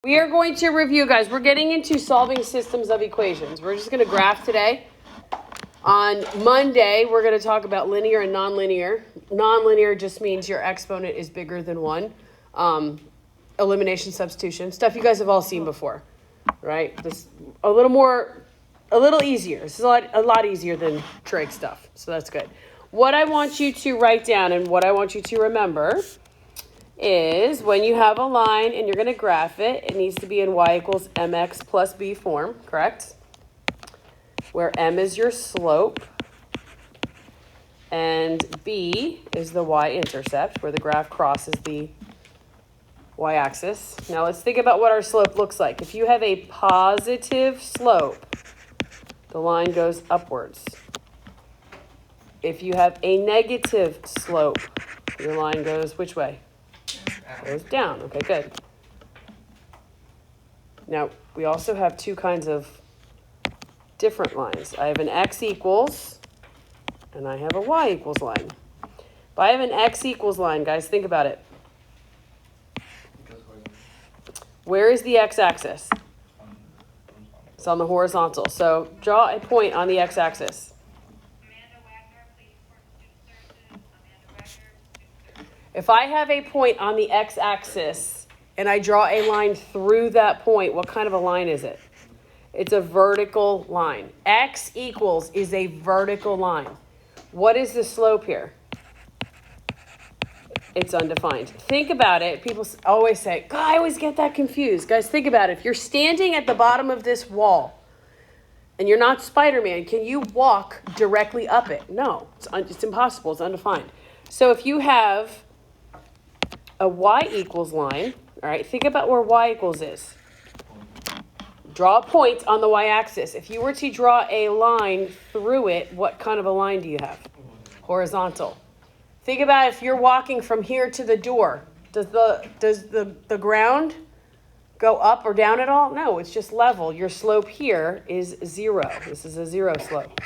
We are going to review, guys. We're getting into solving systems of equations. We're just going to graph today. On Monday, we're going to talk about linear and nonlinear. Nonlinear just means your exponent is bigger than 1. Elimination, substitution, stuff you guys have all seen before, right? This a little easier. This is a lot easier than trig stuff, so that's good. What I want you to write down and what I want you to remember is when you have a line and you're going to graph it, it needs to be in y equals mx plus b form, correct? Where m is your slope and b is the y-intercept, where the graph crosses the y-axis. Now let's think about what our slope looks like. If you have a positive slope, the line goes upwards. If you have a negative slope, your line goes which way? Goes down. Okay, good. Now, we also have two kinds of different lines. I have an x equals, and I have a y equals line. If I have an x equals line, guys, think about it. Where is the x-axis? It's on the horizontal. So draw a point on the x-axis. If I have a point on the x-axis and I draw a line through that point, what kind of a line is it? It's a vertical line. X equals is a vertical line. What is the slope here? It's undefined. Think about it. People always say, God, I always get that confused. Guys, think about it. If you're standing at the bottom of this wall and you're not Spider-Man, can you walk directly up it? No, it's impossible. It's undefined. So if you have a y equals line, all right, think about where y equals is. Draw a point on the y-axis. If you were to draw a line through it, what kind of a line do you have? Horizontal. Think about if you're walking from here to the door. Does the ground go up or down at all? No, it's just level. Your slope here is 0. This is a 0 slope.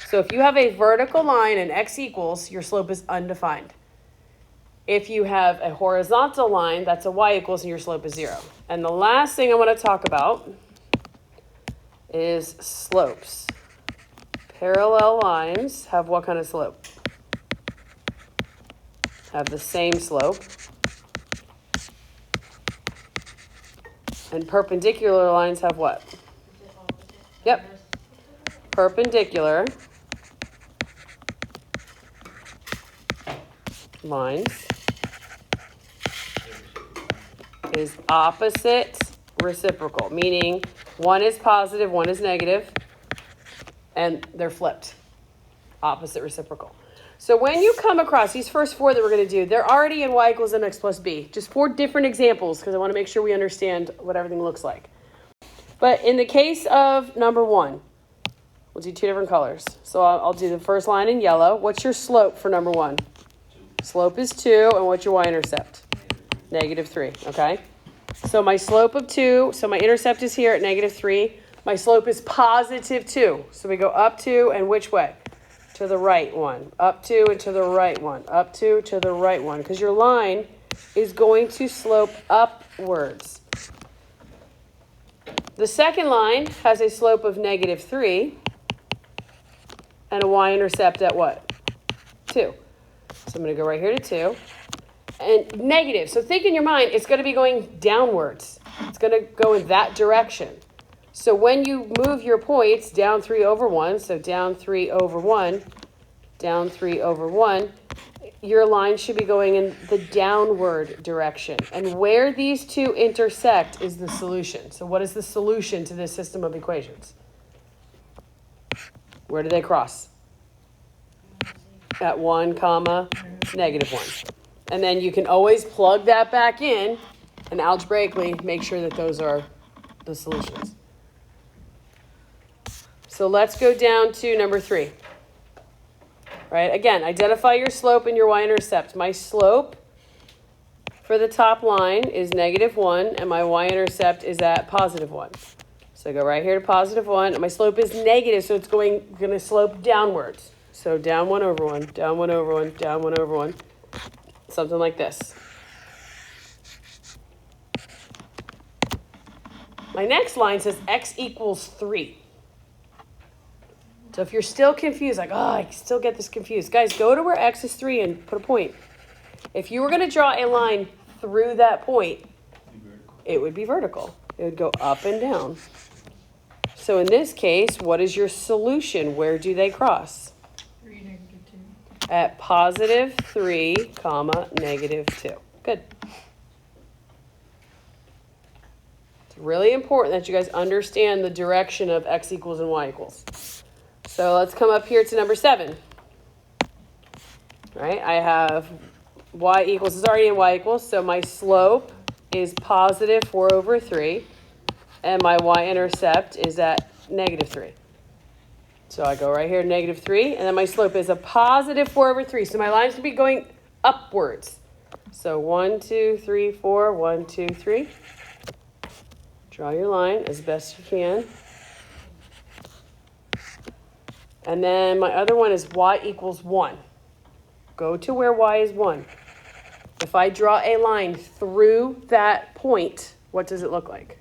So if you have a vertical line and x equals, your slope is undefined. If you have a horizontal line, that's a y equals and your slope is 0. And the last thing I want to talk about is slopes. Parallel lines have what kind of slope? Have the same slope. And perpendicular lines have what? Yep. Perpendicular lines is opposite reciprocal, meaning one is positive, one is negative, and they're flipped. Opposite reciprocal. So when you come across these first 4 that we're going to do, they're already in y equals mx plus b. Just 4 different examples because I want to make sure we understand what everything looks like. But in the case of number 1, we'll do 2 different colors. So I'll do the first line in yellow. What's your slope for number 1? Slope is 2, and what's your y-intercept? -3, okay? So my slope of 2, so my intercept is here at -3. My slope is positive 2. So we go up 2, and which way? To the right one. Up 2 and to the right one. Up 2 to the right one. Because your line is going to slope upwards. The second line has a slope of -3 and a y-intercept at what? 2. So I'm going to go right here to 2. And negative. So think in your mind, it's going to be going downwards. It's going to go in that direction. So when you move your points down 3 over 1, so down 3 over 1, down 3 over 1, your line should be going in the downward direction. And where these two intersect is the solution. So what is the solution to this system of equations? Where do they cross? At 1, comma, -1. And then you can always plug that back in and algebraically make sure that those are the solutions. So let's go down to number 3. Right? Again, identify your slope and your y-intercept. My slope for the top line is -1, and my y-intercept is at +1. So I go right here to +1, and my slope is negative, so it's going to slope downwards. So down 1 over 1, down 1 over 1, down 1 over 1. Something like this. My next line says x equals 3. So if you're still confused, like, oh, I still get this confused. Guys, go to where x is 3 and put a point. If you were going to draw a line through that point, it would be vertical. It would go up and down. So in this case, what is your solution? Where do they cross? 3, -2. At positive 3, comma, negative 2. Good. It's really important that you guys understand the direction of x equals and y equals. So let's come up here to number 7. Right? I have y equals, it's already in y equals, so my slope is positive 4 over 3, and my y-intercept is at negative 3. So I go right here, negative 3, and then my slope is a positive 4 over 3. So my line's going to be going upwards. So 1, 2, 3, 4, 1, 2, 3. Draw your line as best you can. And then my other one is y equals 1. Go to where y is 1. If I draw a line through that point, what does it look like?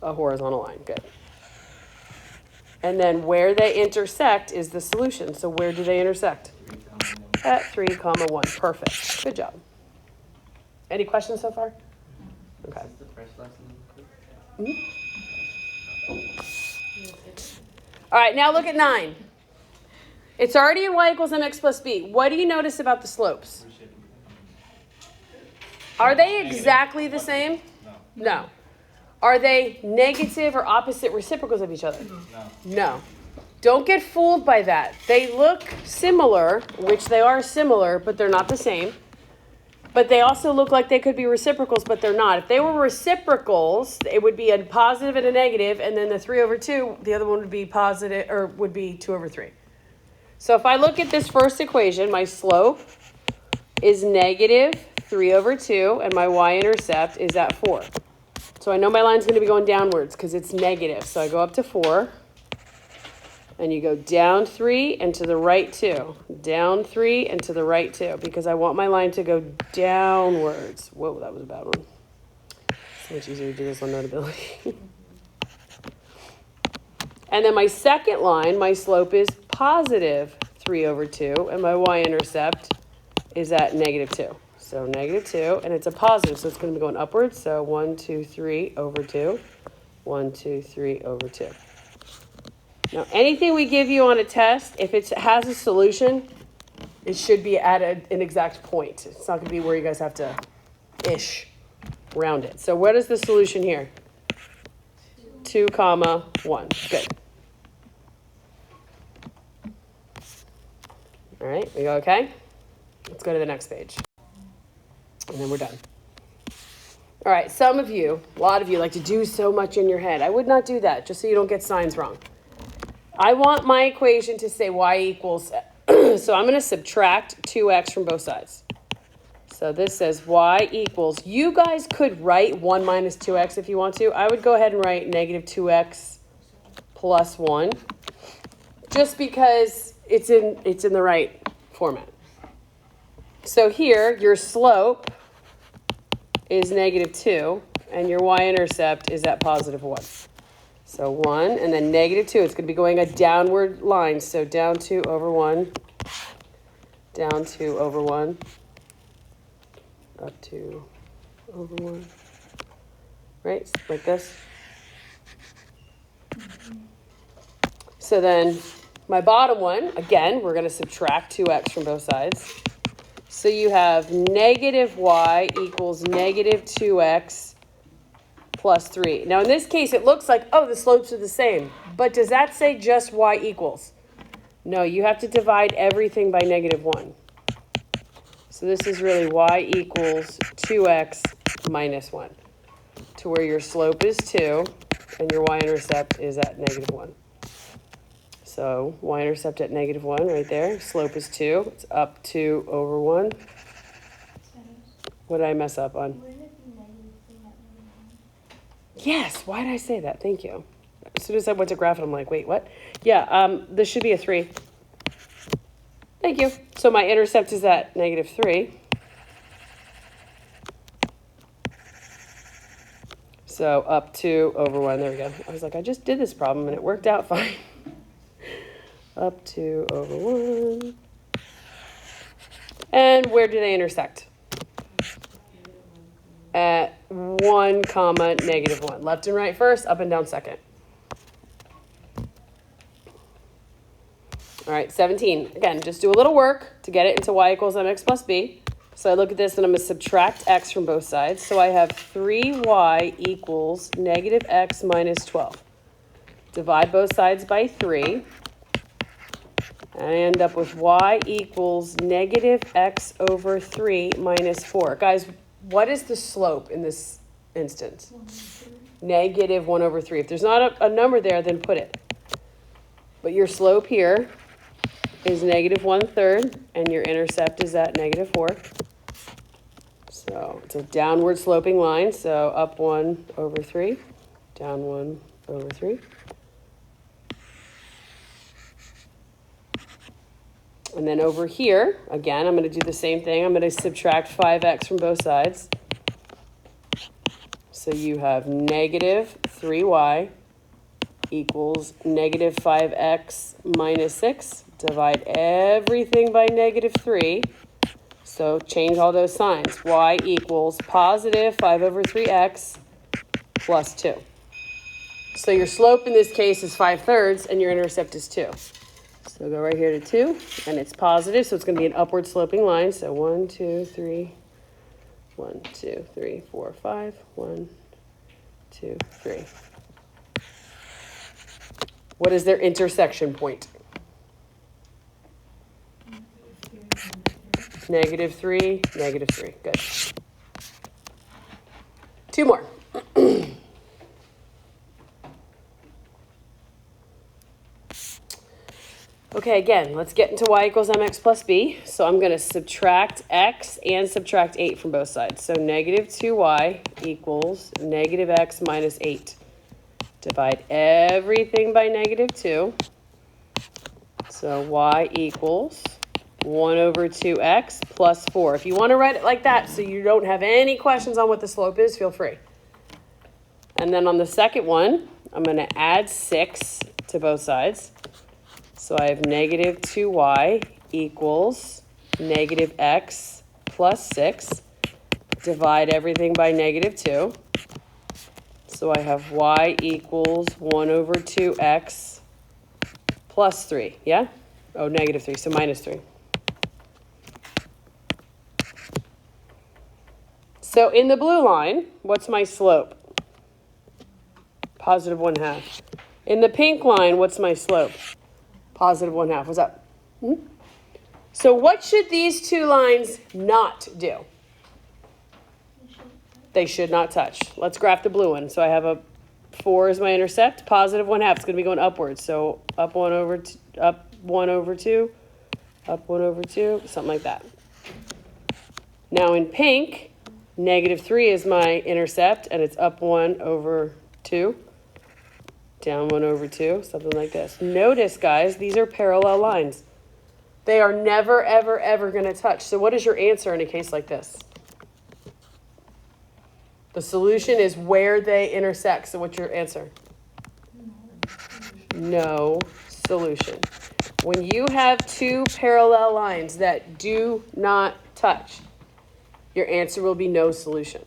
A horizontal line. Good. And then where they intersect is the solution. So where do they intersect? At 3, comma 1. Perfect. Good job. Any questions so far? Okay. Is this the first lesson? All right, now look at 9. It's already in y equals mx plus b. What do you notice about the slopes? Are they exactly the same? No. Are they negative or opposite reciprocals of each other? No. Don't get fooled by that. They look similar, which they are similar, but they're not the same. But they also look like they could be reciprocals, but they're not. If they were reciprocals, it would be a positive and a negative, and then the 3 over 2, the other one would be positive, or would be 2 over 3. So if I look at this first equation, my slope is negative 3 over 2, and my y-intercept is at 4. So I know my line's going to be going downwards because it's negative. So I go up to 4, and you go down 3 and to the right 2. Down 3 and to the right 2, because I want my line to go downwards. Whoa, that was a bad one. So much easier to do this on Notability. And then my second line, my slope is positive 3 over 2, and my y-intercept is at negative 2. So negative 2, and it's a positive, so it's going to be going upwards. So 1, 2, 3 over 2. 1, 2, 3 over 2. Now, anything we give you on a test, if it has a solution, it should be at an exact point. It's not going to be where you guys have to round it. So what is the solution here? 2, comma 1. Good. All right, we go okay? Let's go to the next page. And then we're done. All right, some of you, a lot of you like to do so much in your head. I would not do that, just so you don't get signs wrong. I want my equation to say y equals, so I'm going to subtract 2x from both sides. So this says y equals, you guys could write 1 minus 2x if you want to. I would go ahead and write negative 2x plus 1, just because it's in the right format. So here, your slope is negative 2, and your y-intercept is at positive 1. So 1, and then negative 2. It's going to be going a downward line. So down 2 over 1, down 2 over 1, up 2 over 1. Right? Like this. So then my bottom one, again, we're going to subtract 2x from both sides. So you have negative y equals negative 2x plus 3. Now in this case, it looks like, oh, the slopes are the same. But does that say just y equals? No, you have to divide everything by negative 1. So this is really y equals 2x minus 1, to where your slope is 2 and your y-intercept is at negative 1. So y-intercept at negative 1 right there. Slope is 2. It's up 2 over 1. What did I mess up on? Yes, why did I say that? Thank you. As soon as I went to graph it, I'm like, wait, what? Yeah, this should be a 3. Thank you. So my intercept is at negative 3. So up 2 over 1. There we go. I was like, I just did this problem and it worked out fine. Up 2 over 1. And where do they intersect? At 1 comma negative 1. Left and right first, up and down second. All right, 17. Again, just do a little work to get it into y equals mx plus b. So I look at this and I'm going to subtract x from both sides. So I have 3y equals negative x minus 12. Divide both sides by 3. And I end up with y equals negative x over 3 minus 4. Guys, what is the slope in this instance? Negative 1 over 3. If there's not a number there, then put it. But your slope here is negative 1/3, and your intercept is at negative 4. So it's a downward sloping line. So up 1 over 3, down 1 over 3. And then over here, again, I'm going to do the same thing. I'm going to subtract 5x from both sides. So you have negative 3y equals negative 5x minus 6. Divide everything by negative 3. So change all those signs. Y equals positive 5 over 3x plus 2. So your slope in this case is 5/3 and your intercept is 2. So go right here to 2, and it's positive, so it's going to be an upward sloping line. So 1, 2, 3, 1, 2, 3, 4, 5, 1, 2, 3. What is their intersection point? Negative 3, negative 3. Good. 2 more. Okay, again, let's get into y equals mx plus b. So I'm going to subtract x and subtract 8 from both sides. So negative 2y equals negative x minus 8. Divide everything by negative 2. So y equals 1 over 2x plus 4. If you want to write it like that so you don't have any questions on what the slope is, feel free. And then on the second one, I'm going to add 6 to both sides. So I have negative 2y equals negative x plus 6. Divide everything by negative 2. So I have y equals 1 over 2x plus 3. Yeah? Oh, negative 3, so minus 3. So in the blue line, what's my slope? Positive 1/2. In the pink line, what's my slope? Positive 1/2. What's up? So what should these two lines not do? They should not touch. Let's graph the blue one. So I have a 4 is my intercept. Positive 1/2. It's going to be going upwards. So up 1 over 2, up 1 over 2, up 1 over 2, something like that. Now in pink, negative 3 is my intercept, and it's up 1 over 2. Down 1 over 2, something like this. Notice, guys, these are parallel lines. They are never, ever, ever going to touch. So what is your answer in a case like this? The solution is where they intersect. So what's your answer? No solution. When you have two parallel lines that do not touch, your answer will be no solution.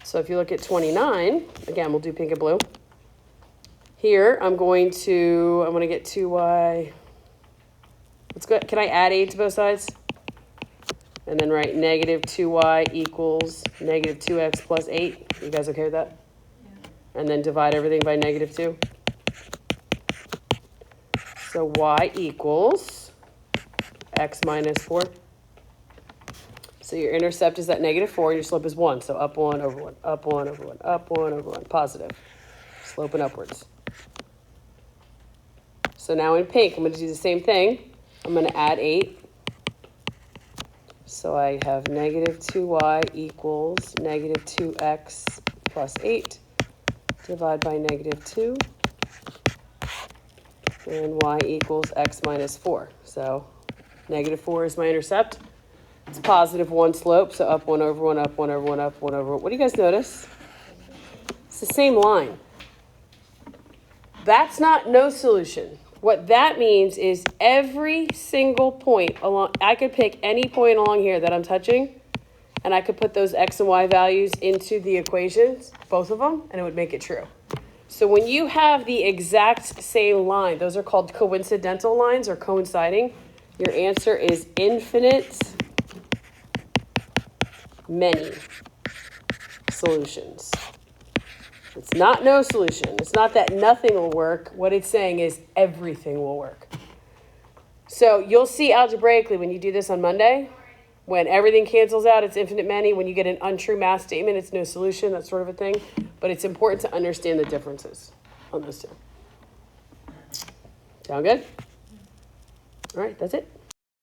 So if you look at 29, again, we'll do pink and blue. Here, I'm going to get 2y. Let's go. Can I add 8 to both sides? And then write negative 2y equals negative 2x plus 8. You guys okay with that? Yeah. And then divide everything by negative 2. So y equals x minus 4. So your intercept is at negative 4, and your slope is 1. So up 1 over 1, up 1 over 1, up 1 over 1, positive. Sloping upwards. So now in pink, I'm going to do the same thing. I'm going to add 8. So I have negative 2y equals negative 2x plus 8. Divide by negative 2. And y equals x minus 4. So negative 4 is my intercept. It's positive one slope, so up 1 over 1, up 1 over 1, up 1 over 1. What do you guys notice? It's the same line. That's not no solution. What that means is every single point along, I could pick any point along here that I'm touching, and I could put those x and y values into the equations, both of them, and it would make it true. So when you have the exact same line, those are called coincidental lines or coinciding, your answer is infinite many solutions. It's not no solution. It's not that nothing will work. What it's saying is everything will work. So you'll see algebraically when you do this on Monday, when everything cancels out, it's infinite many. When you get an untrue math statement, it's no solution, that sort of a thing. But it's important to understand the differences on those two. Sound good? All right, that's it.